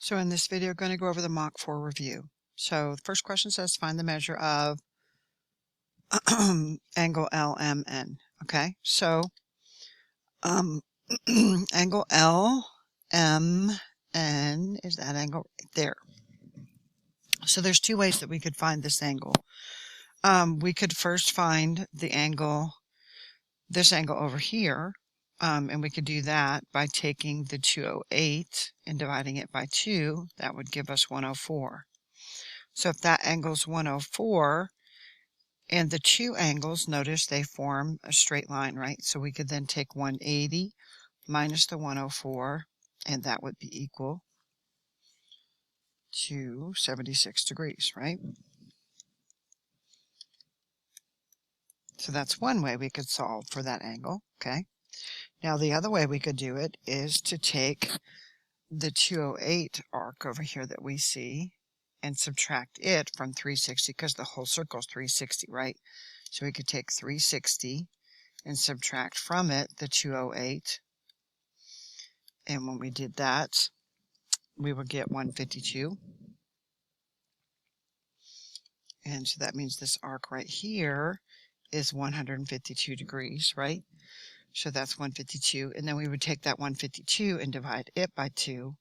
So in this video, I'm going to go over the Mach 4 review. So the first question says find the measure of angle LMN. Okay, so angle LMN is that angle right there. So there's two ways that we could find this angle. We could first find the angle, this angle over here, and we could do that by taking the 208 and dividing it by 2. That would give us 104. So if that angle's 104, and the two angles, notice they form a straight line, right? So we could then take 180 minus the 104, and that would be equal to 76 degrees, right? So that's one way we could solve for that angle, okay? Now the other way we could do it is to take the 208 arc over here that we see and subtract it from 360, because the whole circle is 360, right? So we could take 360 and subtract from it the 208. And when we did that, we would get 152. And so that means this arc right here is 152 degrees, right? So that's 152. And then we would take that 152 and divide it by 2.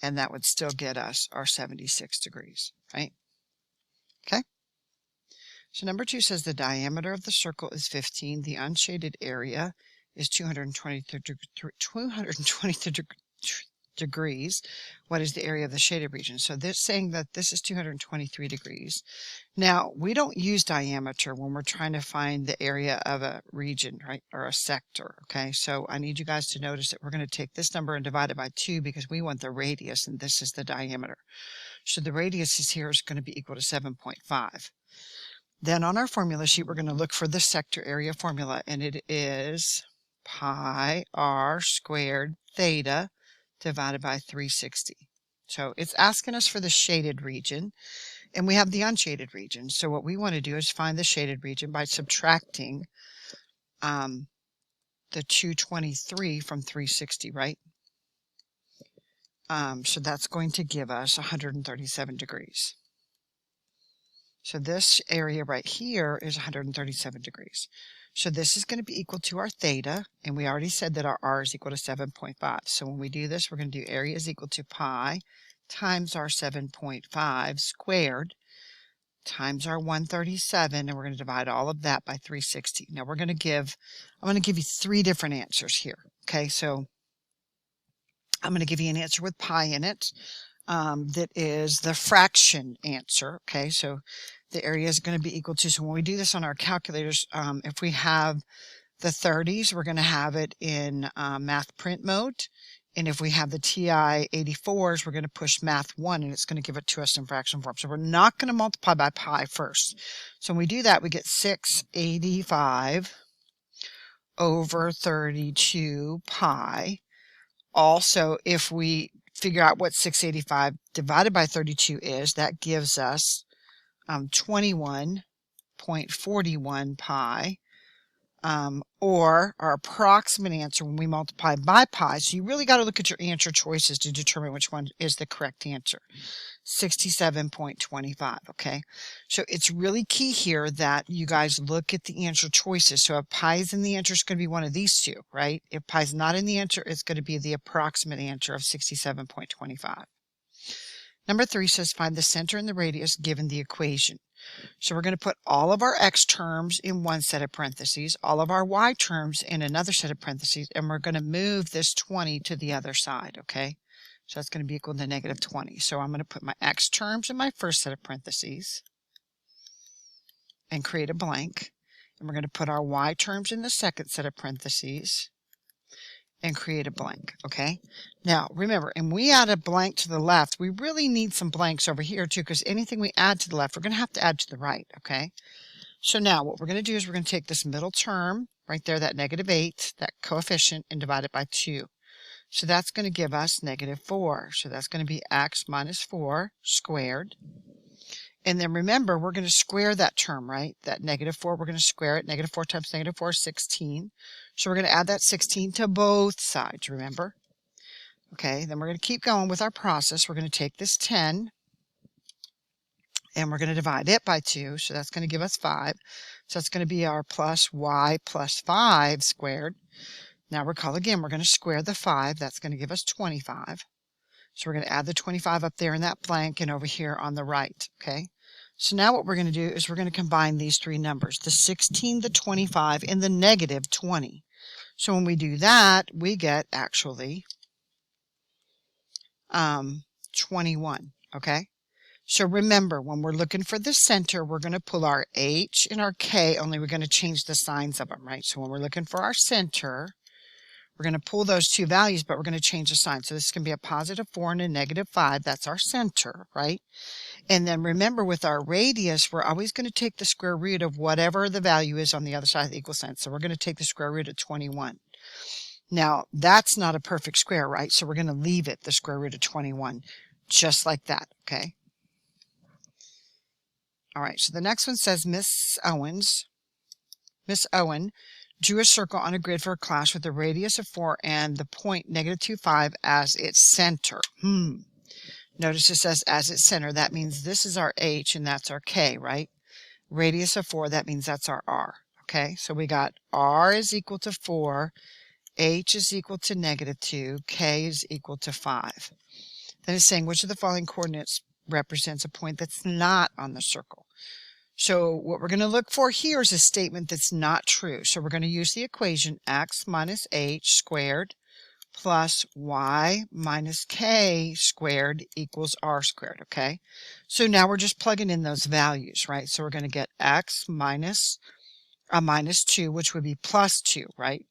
And that would still get us our 76 degrees, right? Okay. So number 2 says the diameter of the circle is 15. The unshaded area is 223 degrees. What is the area of the shaded region? So this saying that this is 223 degrees. Now, we don't use diameter when we're trying to find the area of a region, right, or a sector, okay? So I need you guys to notice that we're going to take this number and divide it by 2 because we want the radius, and this is the diameter. So the radius is here is going to be equal to 7.5. Then on our formula sheet, we're going to look for the sector area formula, and it is pi r squared theta divided by 360. So it's asking us for the shaded region, and we have the unshaded region. So what we want to do is find the shaded region by subtracting the 223 from 360, right? So that's going to give us 137 degrees. So this area right here is 137 degrees. So this is going to be equal to our theta, and we already said that our r is equal to 7.5. So when we do this, we're going to do area is equal to pi times our 7.5 squared times our 137, and we're going to divide all of that by 360. Now I'm going to give you 3 different answers here. Okay, so I'm going to give you an answer with pi in it. That is the fraction answer. Okay, so the area is going to be equal to, so when we do this on our calculators, if we have the 30s, we're going to have it in math print mode. And if we have the TI 84s, we're going to push math 1, and it's going to give it to us in fraction form. So we're not going to multiply by pi first. So when we do that, we get 685 over 32 pi. Also, if we figure out what 685 divided by 32 is, that gives us 21.41 pi, or our approximate answer when we multiply by pi. So you really got to look at your answer choices to determine which one is the correct answer. 67.25, okay? So it's really key here that you guys look at the answer choices. So if pi is in the answer, it's going to be one of these two, right? If pi is not in the answer, it's going to be the approximate answer of 67.25. Number 3 says find the center and the radius given the equation. So we're going to put all of our x terms in one set of parentheses, all of our y terms in another set of parentheses, and we're going to move this 20 to the other side, okay? So that's going to be equal to negative 20. So I'm going to put my x terms in my first set of parentheses and create a blank. And we're going to put our y terms in the second set of parentheses and create a blank, okay? Now, remember, and we add a blank to the left, we really need some blanks over here too, because anything we add to the left, we're going to have to add to the right, okay? So now what we're going to do is we're going to take this middle term right there, that negative 8, that coefficient, and divide it by 2. So that's going to give us negative 4. So that's going to be x minus 4 squared. And then remember, we're going to square that term, right? That negative 4, we're going to square it. Negative 4 times negative 4 is 16. So we're going to add that 16 to both sides, remember? Okay, then we're going to keep going with our process. We're going to take this 10 and we're going to divide it by 2. So that's going to give us 5. So that's going to be our plus y plus 5 squared. Now recall again, we're going to square the 5. That's going to give us 25. So we're going to add the 25 up there in that blank and over here on the right. Okay. So now what we're going to do is we're going to combine these three numbers, the 16, the 25, and the negative 20. So when we do that, we get actually 21. Okay. So remember, when we're looking for the center, we're going to pull our H and our K, only we're going to change the signs of them, right? So when we're looking for our center, we're going to pull those two values, but we're going to change the sign. So this can be a positive 4 and a negative 5. That's our center, right? And then remember, with our radius, we're always going to take the square root of whatever the value is on the other side of the equal sign. So we're going to take the square root of 21. Now, that's not a perfect square, right? So we're going to leave it the square root of 21, just like that, okay? All right, so the next one says Miss Owen drew a circle on a grid for a class with a radius of 4 and the point -2,5 as its center. Notice it says as its center. That means this is our H and that's our K, right? Radius of 4, that means that's our R. Okay, so we got R is equal to 4, H is equal to -2, K is equal to 5. Then it's saying which of the following coordinates represents a point that's not on the circle. So what we're going to look for here is a statement that's not true. So we're going to use the equation x minus h squared plus y minus k squared equals r squared, okay? So now we're just plugging in those values, right? So we're going to get x minus 2, which would be plus 2, right?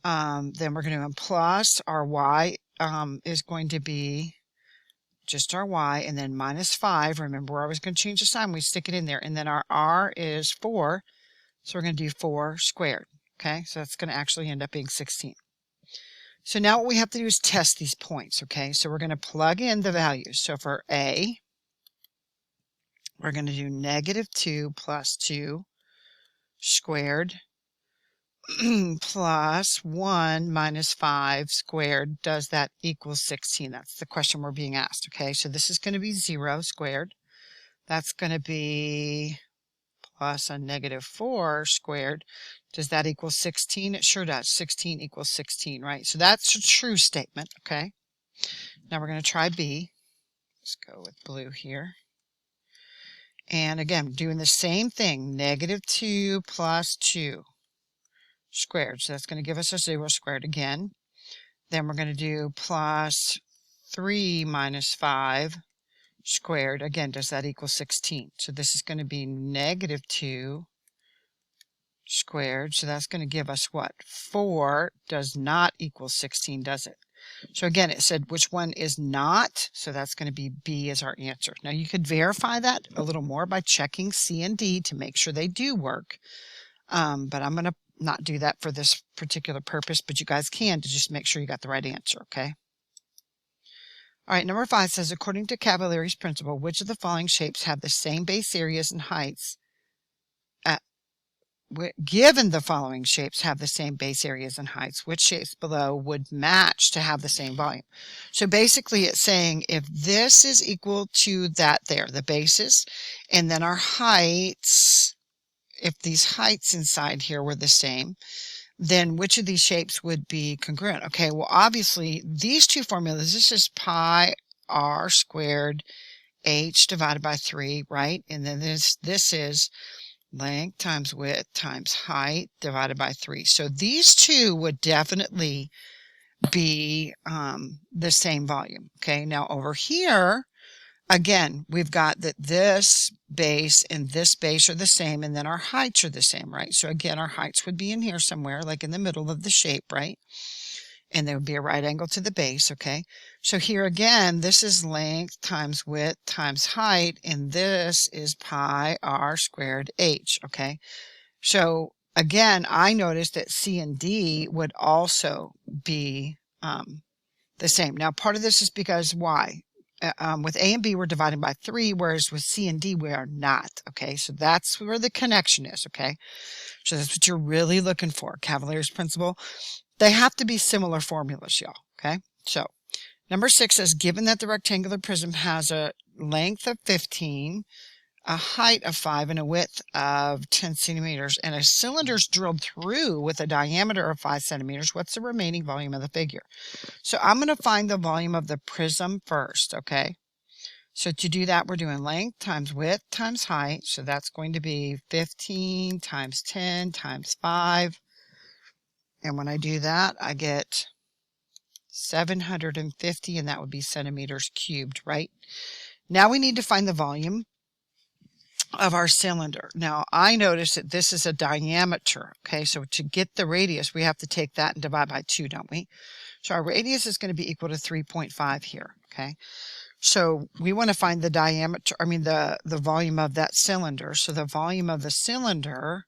Then we're going to plus our y is going to be just our y, and then minus 5. Remember, we're always going to change the sign. We stick it in there. And then our r is 4. So we're going to do 4 squared. Okay, so that's going to actually end up being 16. So now what we have to do is test these points. Okay, so we're going to plug in the values. So for A, we're going to do -2 plus 2 squared plus 1 minus 5 squared. Does that equal 16? That's the question we're being asked. Okay, so this is going to be 0 squared. That's going to be plus a -4 squared. Does that equal 16? It sure does. 16 equals 16, right? So that's a true statement. Okay, now we're going to try B. Let's go with blue here. And again, doing the same thing, -2 plus 2 squared. So that's going to give us a 0 squared again. Then we're going to do plus 3 minus 5 squared. Again, does that equal 16? So this is going to be -2 squared. So that's going to give us what? 4 does not equal 16, does it? So again, it said which one is not. So that's going to be B as our answer. Now you could verify that a little more by checking C and D to make sure they do work. But I'm going to not do that for this particular purpose, but you guys can to just make sure you got the right answer, okay? All right, number 5 says, according to Cavalieri's principle, which of the following shapes have the same base areas and heights? Given the following shapes have the same base areas and heights, which shapes below would match to have the same volume? So basically it's saying if this is equal to that there, the bases, and then our heights, if these heights inside here were the same, then which of these shapes would be congruent? Okay, well, obviously, these two formulas, this is pi r squared h divided by 3, right? And then this is length times width times height divided by 3. So these two would definitely be the same volume. Okay, now over here, again, we've got that this base and this base are the same, and then our heights are the same, right? So again, our heights would be in here somewhere, like in the middle of the shape, right? And there would be a right angle to the base, okay? So here again, this is length times width times height, and this is pi r squared h, okay? So again, I noticed that C and D would also be the same. Now, part of this is because why? With A and B, we're dividing by 3, whereas with C and D, we are not, okay? So that's where the connection is, okay? So that's what you're really looking for, Cavalier's principle. They have to be similar formulas, y'all, okay? So Number 6 says, given that the rectangular prism has a length of 15, a height of 5, and a width of 10 centimeters, and a cylinder is drilled through with a diameter of 5 centimeters, what's the remaining volume of the figure? So I'm going to find the volume of the prism first, okay? So to do that, we're doing length times width times height. So that's going to be 15 times 10 times 5. And when I do that, I get 750, and that would be centimeters cubed, right? Now we need to find the volume of our cylinder. Now I notice that this is a diameter, okay? So to get the radius, we have to take that and divide by 2, don't we? So our radius is going to be equal to 3.5 here, okay? So we want to find the diameter, the volume of that cylinder. So the volume of the cylinder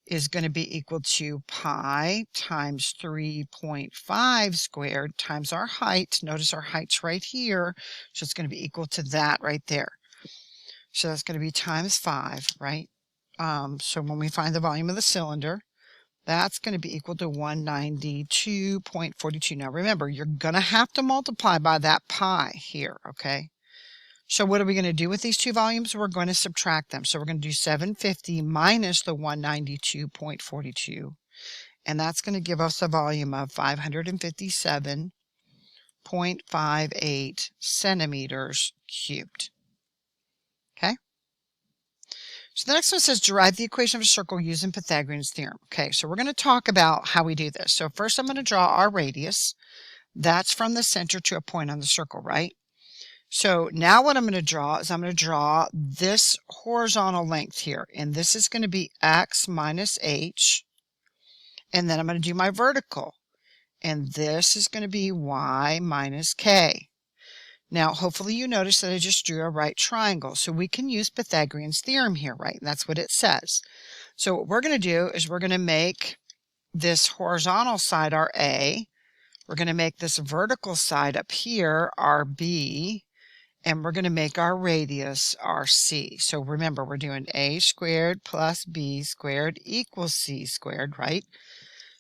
is going to be equal to pi times 3.5 squared times our height. Notice our height's right here. So it's going to be equal to that right there. So that's going to be times 5, right? So when we find the volume of the cylinder, that's going to be equal to 192.42. Now remember, you're going to have to multiply by that pi here, okay? So what are we going to do with these two volumes? We're going to subtract them. So we're going to do 750 minus the 192.42. And that's going to give us a volume of 557.58 centimeters cubed. Okay? So the next one says derive the equation of a circle using Pythagorean's theorem. Okay, so we're going to talk about how we do this. So first I'm going to draw our radius. That's from the center to a point on the circle, right? So now what I'm going to draw is I'm going to draw this horizontal length here. And this is going to be x minus h. And then I'm going to do my vertical. And this is going to be y minus k. Now, hopefully you notice that I just drew a right triangle. So we can use Pythagorean's theorem here, right? And that's what it says. So what we're going to do is we're going to make this horizontal side our A. We're going to make this vertical side up here our B. And we're going to make our radius our C. So remember, we're doing A squared plus B squared equals C squared, right?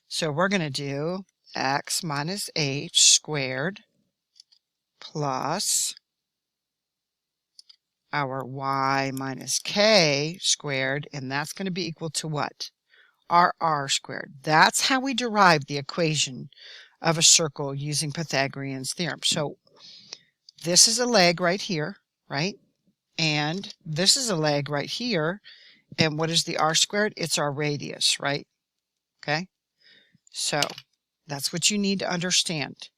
So we're going to do x minus h squared plus our y minus k squared, and that's going to be equal to what? Our r squared. That's how we derive the equation of a circle using Pythagorean's theorem. So this is a leg right here, right? And this is a leg right here. And what is the r squared? It's our radius, right? Okay? So that's what you need to understand.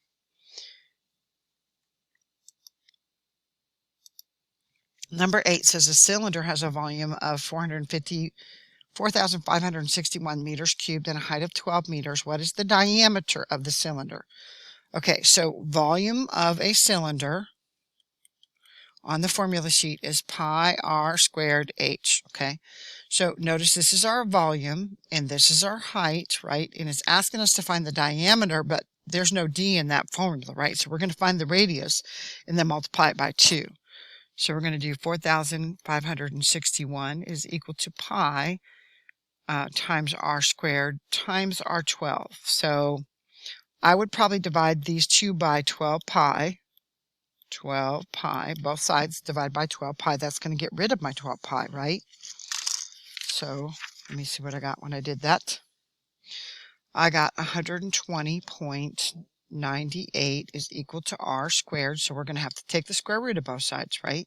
Number 8 says a cylinder has a volume of 4,561 meters cubed and a height of 12 meters. What is the diameter of the cylinder? Okay, so volume of a cylinder on the formula sheet is pi r squared h, okay? So notice this is our volume and this is our height, right? And it's asking us to find the diameter, but there's no d in that formula, right? So we're going to find the radius and then multiply it by 2. So we're going to do 4,561 is equal to pi times r squared times r12. So I would probably divide these two by 12 pi. 12 pi, both sides divide by 12 pi. That's going to get rid of my 12 pi, right? So let me see what I got when I did that. I got 120.98 is equal to r squared. So we're going to have to take the square root of both sides, right?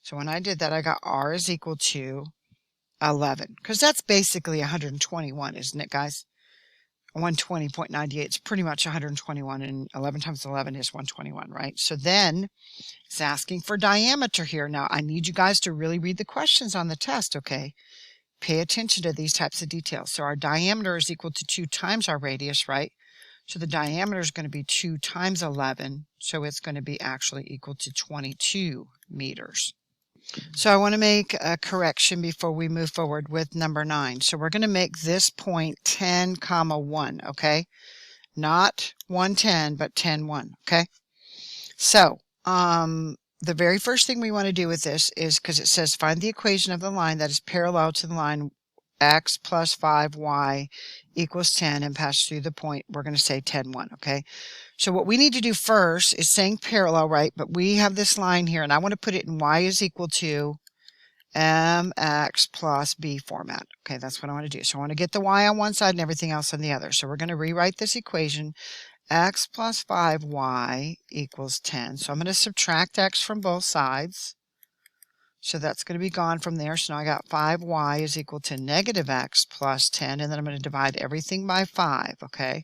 So when I did that, I got r is equal to 11, because that's basically 121, isn't it, guys? 120.98 is pretty much 121, and 11 times 11 is 121, right? So then it's asking for diameter here. Now, I need you guys to really read the questions on the test, okay? Pay attention to these types of details. So our diameter is equal to 2 times our radius, right? So the diameter is going to be 2 times 11, so it's going to be actually equal to 22 meters. So I want to make a correction before we move forward with number 9. So we're going to make this point 10, 1, okay? Not 110, but 10, 1, okay? So the very first thing we want to do with this is, because it says find the equation of the line that is parallel to the line x plus 5y equals 10 and passes through the point, we're going to say 10, 1, okay? So what we need to do first is saying parallel, right? But we have this line here, and I want to put it in y is equal to mx plus b format. Okay, that's what I want to do. So I want to get the y on one side and everything else on the other. So we're going to rewrite this equation. X plus 5y equals 10. So I'm going to subtract x from both sides. So that's going to be gone from there. So now I got 5y is equal to negative x plus 10. And then I'm going to divide everything by 5, okay?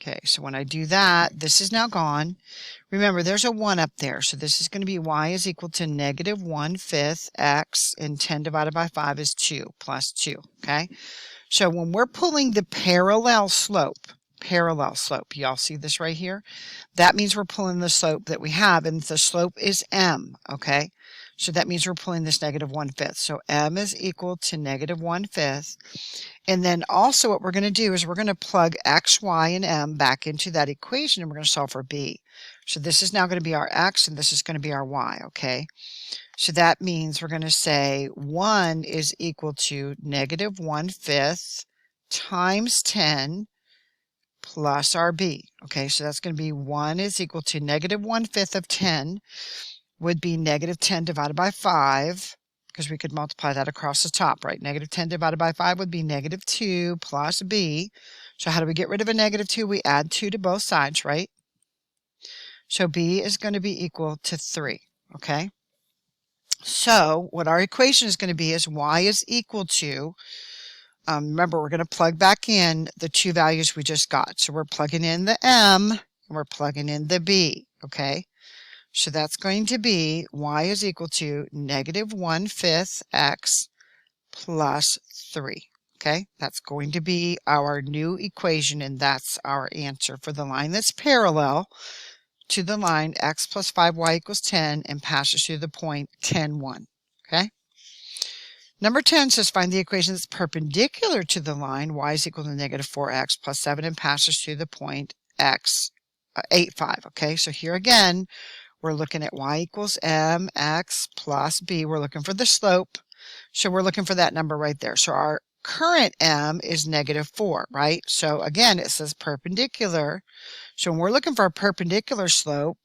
Okay, so when I do that, this is now gone. Remember, there's a 1 up there. So this is going to be y is equal to negative 1/5 x, and 10 divided by 5 is 2, plus 2, okay? So when we're pulling the parallel slope, y'all see this right here? That means we're pulling the slope that we have, and the slope is m, okay? So that means we're pulling this negative 1/5. So m is equal to negative 1/5. And then also what we're going to do is we're going to plug x, y, and m back into that equation, and we're going to solve for b. So this is now going to be our x, and this is going to be our y, okay? So that means we're going to say 1 is equal to negative 1/5 times 10 plus our b. Okay, so that's going to be 1 is equal to negative 1/5 of 10 would be negative 10 divided by 5, because we could multiply that across the top, right? Negative 10 divided by 5 would be negative 2 plus b. So how do we get rid of a negative 2? We add 2 to both sides, right? So b is going to be equal to 3, okay? So what our equation is going to be is y is equal to, remember, we're going to plug back in the two values we just got. So we're plugging in the m, and we're plugging in the b, okay? So that's going to be y is equal to negative 1/5 x plus 3, okay? That's going to be our new equation, and that's our answer for the line that's parallel to the line x plus 5y equals 10 and passes through the point 10, 1, okay? Number 10 says find the equation that's perpendicular to the line y is equal to negative 4x plus 7 and passes through the point x, 8, 5, okay? So here again, we're looking at y equals mx plus b. We're looking for the slope. So we're looking for that number right there. So our current m is negative 4, right? So again, it says perpendicular. So when we're looking for a perpendicular slope,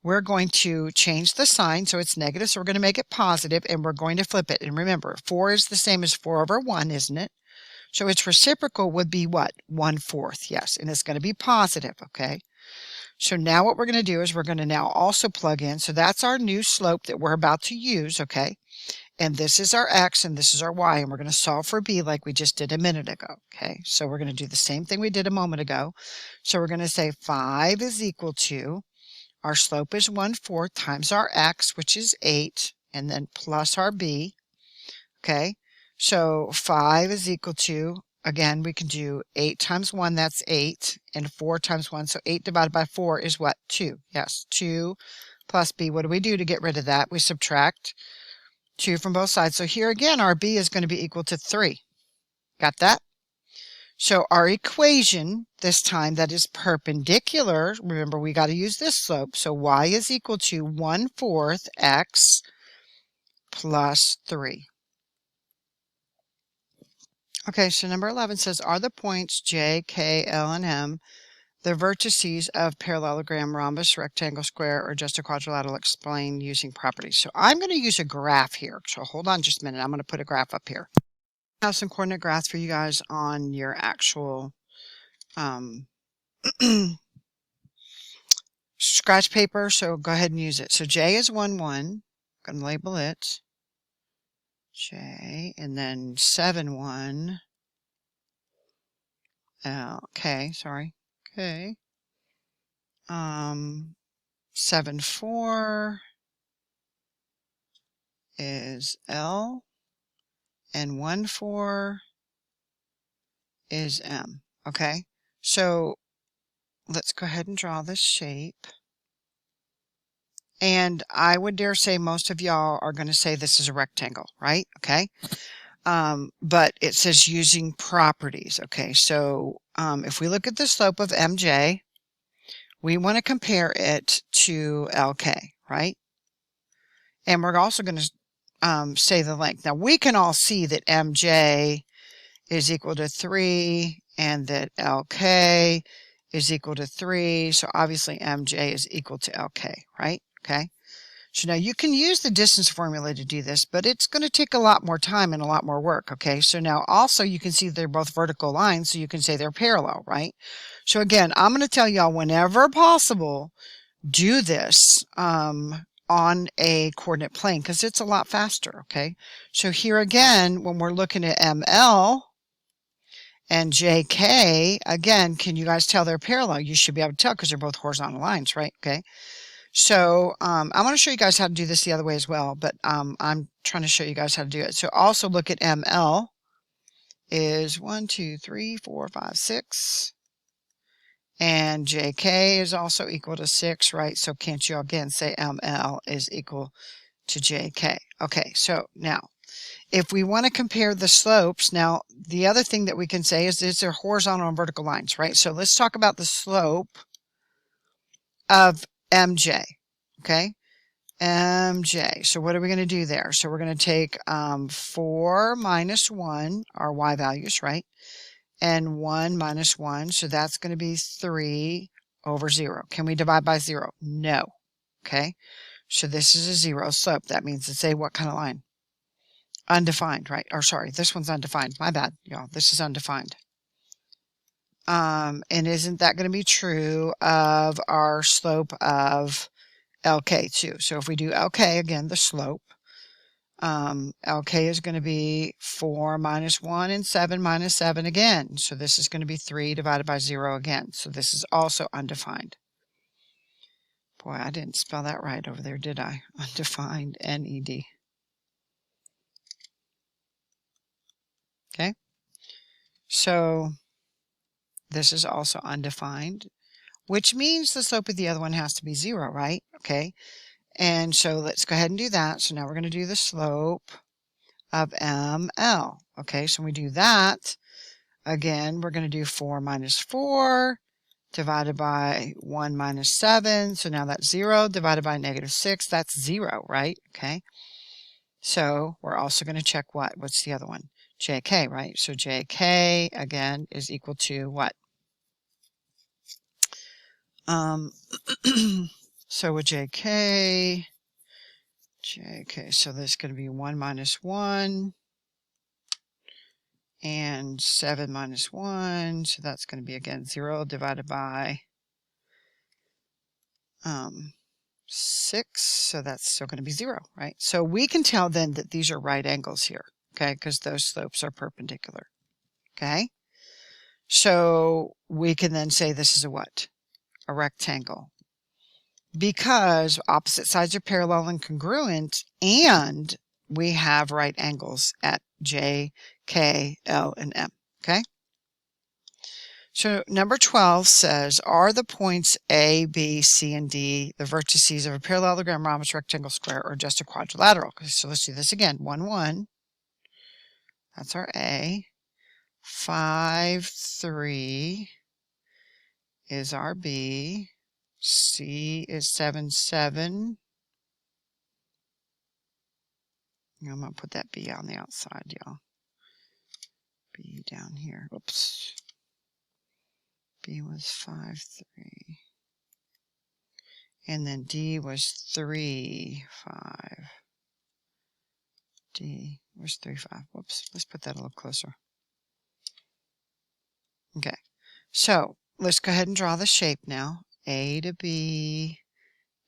we're going to change the sign. So it's negative, so we're going to make it positive, and we're going to flip it. And remember, 4 is the same as 4 over 1, isn't it? So its reciprocal would be what? 1/4, yes. And it's going to be positive, okay? So now what we're going to do is we're going to now also plug in. So that's our new slope that we're about to use, okay? And this is our x and this is our y, and we're going to solve for b like we just did a minute ago, okay? So we're going to do the same thing we did a moment ago. So we're going to say 5 is equal to, our slope is 1/4 times our x, which is 8, and then plus our b, okay? So 5 is equal to, again, we can do 8 times 1, that's 8, and 4 times 1, so 8 divided by 4 is what? 2. Yes, 2 plus b. What do we do to get rid of that? We subtract 2 from both sides. So here again, our b is going to be equal to 3. Got that? So our equation, this time, that is perpendicular, remember we got to use this slope, so y is equal to 1/4 x plus 3. Okay, so number 11 says, are the points J, K, L, and M the vertices of parallelogram, rhombus, rectangle, square, or just a quadrilateral? Explain using properties. So I'm going to use a graph here. So hold on just a minute. I'm going to put a graph up here. I have some coordinate graphs for you guys on your actual scratch paper. So go ahead and use it. So J is 1, 1. I'm going to label it J, and then 7, 1. Okay, sorry. Okay. 7, 4 is L, and 1, 4 is M. Okay, so let's go ahead and draw this shape. And I would dare say most of y'all are going to say this is a rectangle, right? Okay. But it says using properties. Okay, so if we look at the slope of MJ, we want to compare it to LK, right? And we're also going to say the length. Now we can all see that MJ is equal to 3 and that LK is equal to 3. So obviously MJ is equal to LK, right? Okay. So now you can use the distance formula to do this, but it's going to take a lot more time and a lot more work. Okay. So now also you can see they're both vertical lines, so you can say they're parallel, right? So again, I'm going to tell y'all whenever possible, do this on a coordinate plane because it's a lot faster. Okay. So here again, when we're looking at ML and JK, again, can you guys tell they're parallel? You should be able to tell because they're both horizontal lines, right? Okay. So I'm going to show you guys how to do this the other way as well, but I'm trying to show you guys how to do it. So also look at ML is 1, 2, 3, 4, 5, 6. And JK is also equal to 6, right? So can't you again say ML is equal to JK? Okay, so now if we want to compare the slopes, now the other thing that we can say is they're horizontal and vertical lines, right? So let's talk about the slope of MJ, okay? MJ. So what are we going to do there? So we're going to take 4 minus 1, our y values, right? And 1 minus 1, so that's going to be 3 over 0. Can we divide by 0? No. Okay? So this is a 0 slope. That means it's a what kind of line? Undefined, right? Or sorry, this one's undefined. My bad, y'all. This is undefined. And isn't that going to be true of our slope of LK too? So if we do LK, again, the slope, LK is going to be 4 minus 1 and 7 minus 7 again. So this is going to be 3 divided by 0 again. So this is also undefined. Boy, I didn't spell that right over there, did I? Undefined, N-E-D. Okay. So this is also undefined, which means the slope of the other one has to be 0, right? Okay. And so let's go ahead and do that. So now we're going to do the slope of ML. Okay, so when we do that, again, we're going to do 4 minus 4 divided by 1 minus 7. So now that's 0 divided by negative 6. That's 0, right? Okay. So we're also going to check what? What's the other one? JK, right? So JK, again, is equal to what? So with JK, so there's going to be 1 minus 1 and 7 minus 1. So that's going to be, again, 0 divided by 6. So that's still going to be 0, right? So we can tell then that these are right angles here, okay, because those slopes are perpendicular, okay? So we can then say this is a what? A rectangle. Because opposite sides are parallel and congruent, and we have right angles at J, K, L, and M, okay? So number 12 says, are the points A, B, C, and D the vertices of a parallelogram, rhombus, rectangle, square, or just a quadrilateral? So let's do this again. 1, 1. That's our A. 5, 3 is our B. C is 7, 7. I'm going to put that B on the outside, y'all. B down here. Oops. B was 5, 3. And then D was 3, 5. D was 3, 5. Whoops. Let's put that a little closer. Okay. So let's go ahead and draw the shape now. A to B,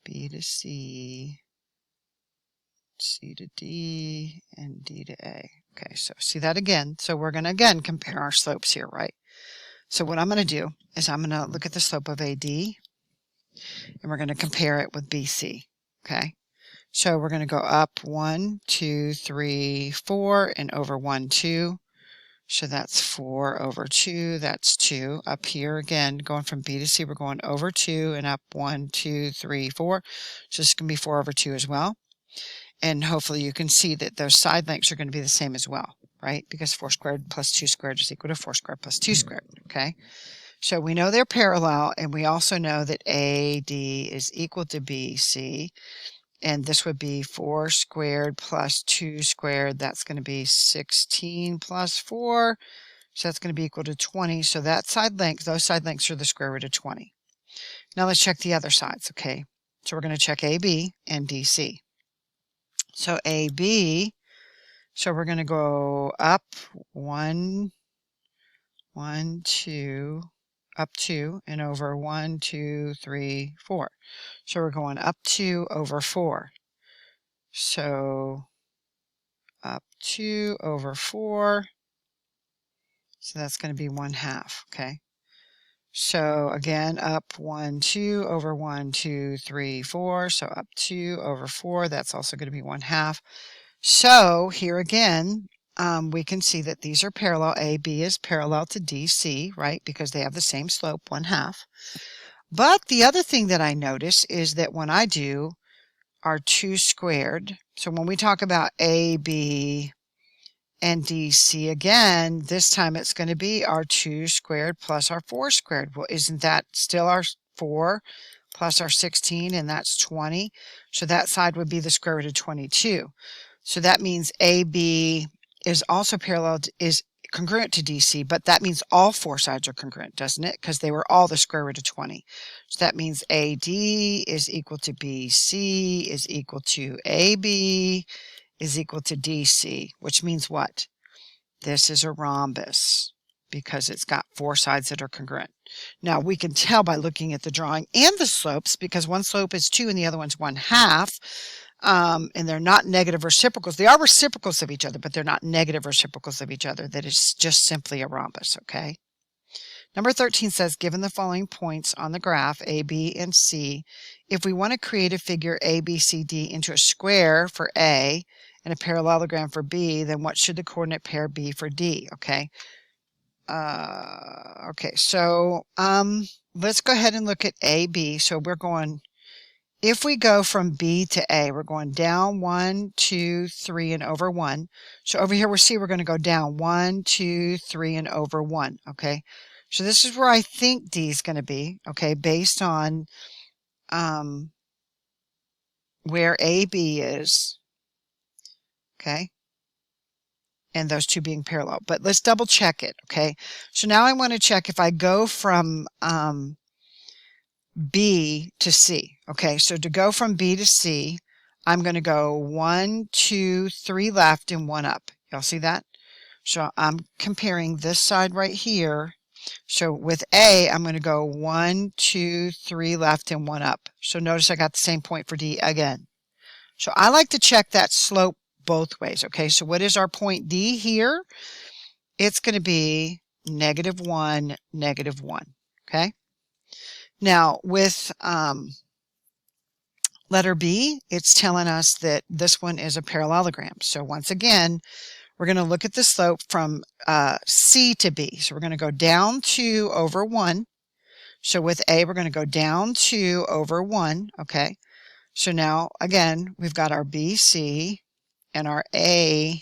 B to C, C to D, and D to A. Okay, so see that again. So we're going to again compare our slopes here, right? So what I'm going to do is I'm going to look at the slope of AD, and we're going to compare it with BC, okay? So we're going to go up 1, 2, 3, 4, and over 1, 2. So that's 4 over 2, that's 2. Up here again, going from B to C, we're going over 2 and up 1, 2, 3, 4. So this is going to be 4 over 2 as well. And hopefully you can see that those side lengths are going to be the same as well, right? Because 4 squared plus 2 squared is equal to 4 squared plus 2 squared, okay? So we know they're parallel, and we also know that AD is equal to BC. and this would be 4 squared plus 2 squared. That's going to be 16 plus 4. So that's going to be equal to 20. So that side length, those side lengths are the square root of 20. Now let's check the other sides, okay? So we're going to check AB and DC. So AB, so we're going to go up 1, 2, up 2, and over 1, 2, 3, 4. So we're going up 2 over 4. So up 2 over 4. So that's going to be 1/2, okay? So again, up 1, 2 over 1, 2, 3, 4. So up 2 over 4, that's also going to be 1/2. So here again, we can see that these are parallel. AB is parallel to DC, right? Because they have the same slope, 1/2. But the other thing that I notice is that when I do our 2 squared, so when we talk about AB and DC again, this time it's going to be our 2 squared plus our 4 squared. Well, isn't that still our 4 plus our 16, and that's 20? So that side would be the square root of 22. So that means AB is also parallel, is congruent to DC, but that means all 4 sides are congruent, doesn't it? Because they were all the square root of 20. So that means AD is equal to BC is equal to AB is equal to DC, which means what? This is a rhombus because it's got 4 sides that are congruent. Now we can tell by looking at the drawing and the slopes, because one slope is 2 and the other one's 1/2, and they're not negative reciprocals. They are reciprocals of each other, but they're not negative reciprocals of each other. That is just simply a rhombus, okay? Number 13 says, given the following points on the graph, A, B, and C, if we want to create a figure A, B, C, D into a square for A and a parallelogram for B, then what should the coordinate pair be for D, okay? Okay, so let's go ahead and look at A, B. So we're going, if we go from B to A, we're going down 1, 2, 3, and over 1. So over here, we're going to go down 1, 2, 3, and over 1, okay? So this is where I think D is going to be, okay, based on where AB is, okay, and those two being parallel. But let's double check it, okay? So now I want to check if I go from B to C, okay? So to go from B to C, I'm going to go 1, 2, 3 left and 1 up. Y'all see that? So I'm comparing this side right here. So with A, I'm going to go 1, 2, 3 left and 1 up. So notice I got the same point for D again. So I like to check that slope both ways. Okay, so what is our point D here? It's going to be -1, -1. Okay. Now with letter B, it's telling us that this one is a parallelogram. So once again, we're going to look at the slope from C to B. So we're going to go down 2 over 1. So with A, we're going to go down 2 over 1. Okay. So now, again, we've got our BC and our A,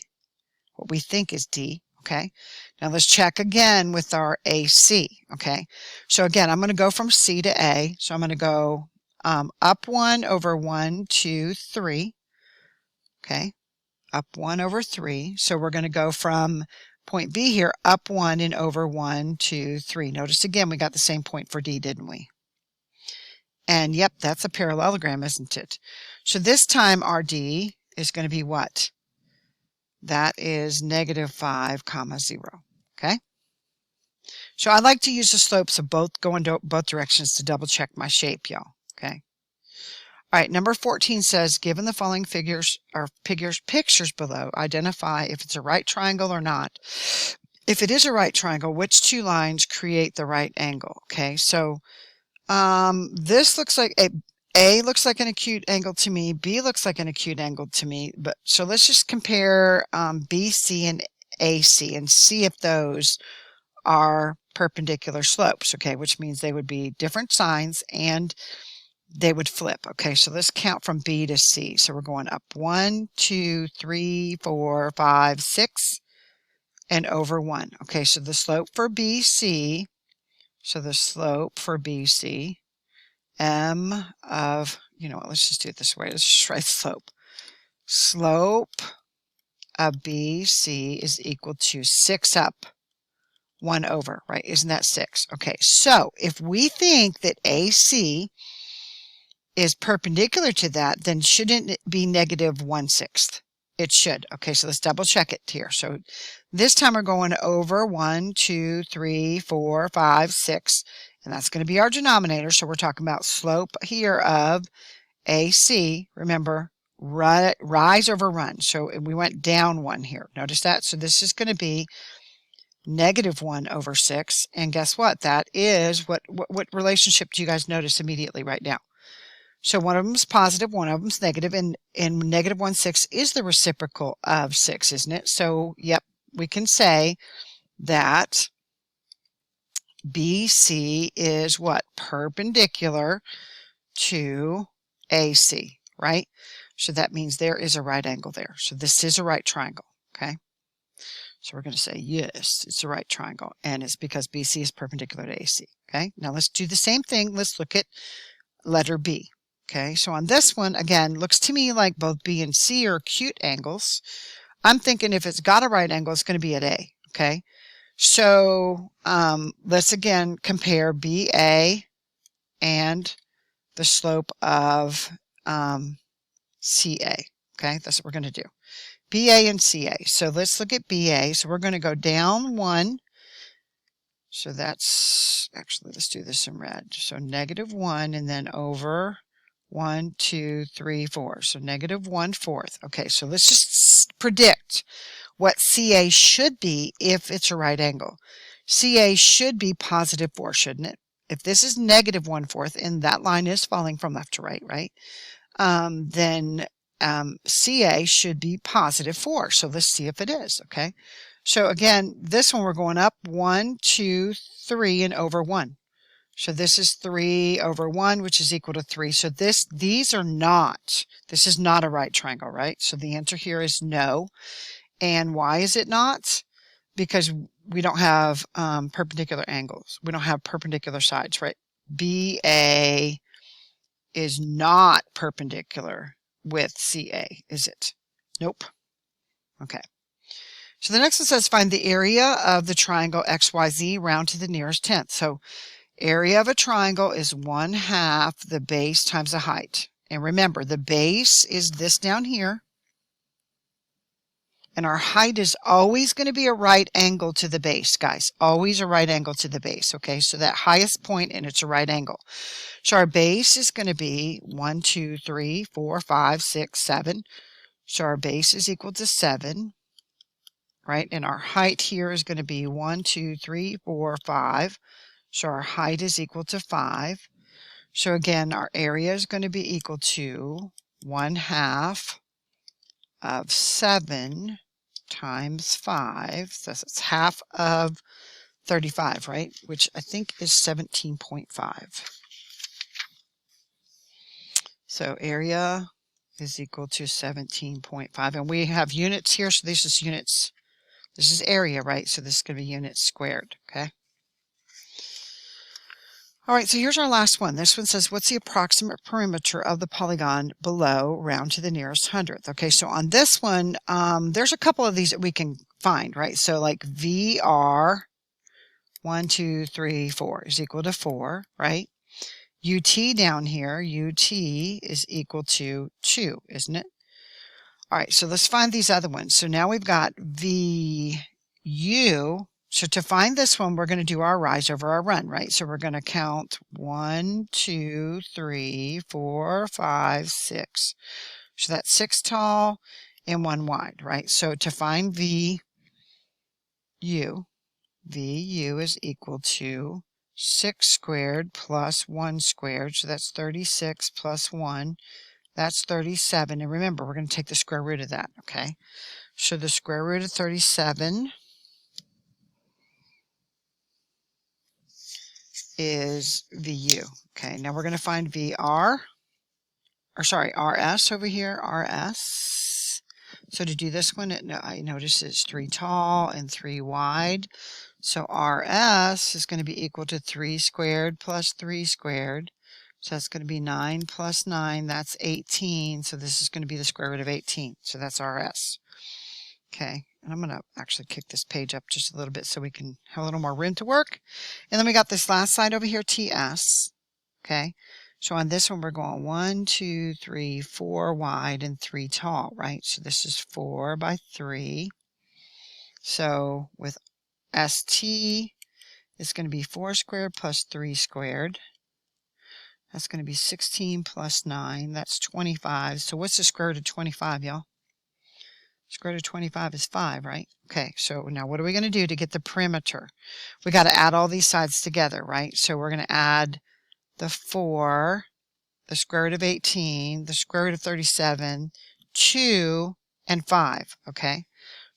what we think is D. Okay. Now let's check again with our AC. Okay. So again, I'm going to go from C to A. So I'm going to go up 1 over 1, 2, 3. Okay. Up 1 over 3. So we're going to go from point B here, up 1 and over 1, 2, 3. Notice again, we got the same point for D, didn't we? And yep, that's a parallelogram, isn't it? So this time our D is going to be what? That is -5, 0. Okay? So I like to use the slopes of both, go in both directions to double check my shape, y'all. Okay? All right, number 14 says, given the following figures or pictures below, identify if it's a right triangle or not. If it is a right triangle, which two lines create the right angle? Okay, so this looks like A looks like an acute angle to me. B looks like an acute angle to me. But so let's just compare BC and AC and see if those are perpendicular slopes. Okay, which means they would be different signs and they would flip. Okay, so let's count from B to C. So we're going up 1, 2, 3, 4, 5, 6, and over 1. Okay, so the slope for BC, M of you know what, let's just do it this way. Let's just write slope. Slope of BC is equal to 6 up, 1 over, right? Isn't that 6? Okay, so if we think that AC is perpendicular to that, then shouldn't it be negative 1/6? It should. Okay, so let's double check it here. So this time we're going over 1, 2, 3, 4, 5, 6, and that's going to be our denominator. So we're talking about slope here of AC. Remember, rise over run. So we went down 1 here. Notice that? So this is going to be negative 1 over 6. And guess what? That is, what relationship do you guys notice immediately right now? So one of them is positive, one of them is negative, and negative 1/6 is the reciprocal of 6, isn't it? So, yep, we can say that BC is what? Perpendicular to AC, right? So that means there is a right angle there. So this is a right triangle, okay? So we're going to say, yes, it's a right triangle, and it's because BC is perpendicular to AC, okay? Now let's do the same thing. Let's look at letter B. Okay, so on this one, again, looks to me like both B and C are acute angles. I'm thinking if it's got a right angle, it's going to be at A. Okay, so let's again compare BA and the slope of CA. Okay, that's what we're going to do. BA and CA. So let's look at BA. So we're going to go down 1. So that's, actually, let's do this in red. So negative 1 and then over 1, 2, 3, 4. So negative 1/4. Okay, so let's just predict what CA should be if it's a right angle. CA should be positive 4, shouldn't it? If this is negative 1/4, and that line is falling from left to right, right? Then CA should be positive 4. So let's see if it is, okay? So again, this one we're going up 1, 2, 3, and over 1. So this is 3 over 1, which is equal to 3. So this is not a right triangle, right? So the answer here is no. And why is it not? Because we don't have perpendicular angles. We don't have perpendicular sides, right? BA is not perpendicular with CA, is it? Nope. Okay. So the next one says find the area of the triangle XYZ round to the nearest tenth. So area of a triangle is 1/2 the base times the height. And remember, the base is this down here. And our height is always going to be a right angle to the base, guys. Always a right angle to the base, okay? So that highest point, and it's a right angle. So our base is going to be 1, 2, 3, 4, 5, 6, 7. So our base is equal to 7, right? And our height here is going to be 1, 2, 3, 4, 5. So our height is equal to 5. So again, our area is going to be equal to 1/2 of 7 times 5. So that's half of 35, right? Which I think is 17.5. So area is equal to 17.5. And we have units here, so this is units. This is area, right? So this is going to be units squared, okay? All right, so here's our last one. This one says, what's the approximate perimeter of the polygon below round to the nearest hundredth? Okay, so on this one, there's a couple of these that we can find, right? So like VR, 1, 2, 3, 4 is equal to 4, right? UT down here, UT is equal to 2, isn't it? All right, so let's find these other ones. So now we've got VU. So to find this one, we're going to do our rise over our run, right? So we're going to count 1, 2, 3, 4, 5, 6. So that's 6 tall and 1 wide, right? So to find VU is equal to 6 squared plus 1 squared. So that's 36 plus 1. That's 37. And remember, we're going to take the square root of that, okay? So the square root of 37 is VU. Okay, now we're going to find RS over here, RS. So to do this one, I notice it's 3 tall and 3 wide. So RS is going to be equal to 3 squared plus 3 squared. So that's going to be 9 plus 9, that's 18. So this is going to be the square root of 18. So that's RS. Okay, and I'm going to actually kick this page up just a little bit so we can have a little more room to work. And then we got this last side over here, TS. Okay, so on this one we're going 1, 2, 3, 4 wide and 3 tall, right? So this is 4 by 3. So with ST, it's going to be 4 squared plus 3 squared. That's going to be 16 plus 9. That's 25. So what's the square root of 25, y'all? Square root of 25 is 5, right? Okay, so now what are we going to do to get the perimeter? We got to add all these sides together, right? So we're going to add the 4, the square root of 18, the square root of 37, 2, and 5, okay?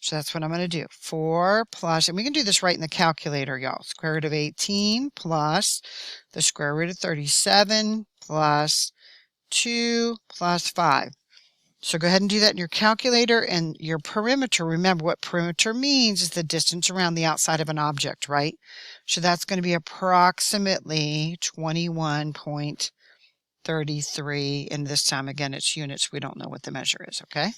So that's what I'm going to do. 4 plus, and we can do this right in the calculator, y'all. Square root of 18 plus the square root of 37 plus 2 plus 5. So go ahead and do that in your calculator, and your perimeter. Remember what perimeter means is the distance around the outside of an object, right? So that's going to be approximately 21.33. And this time, again, it's units. We don't know what the measure is, okay?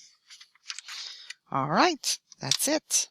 All right, that's it.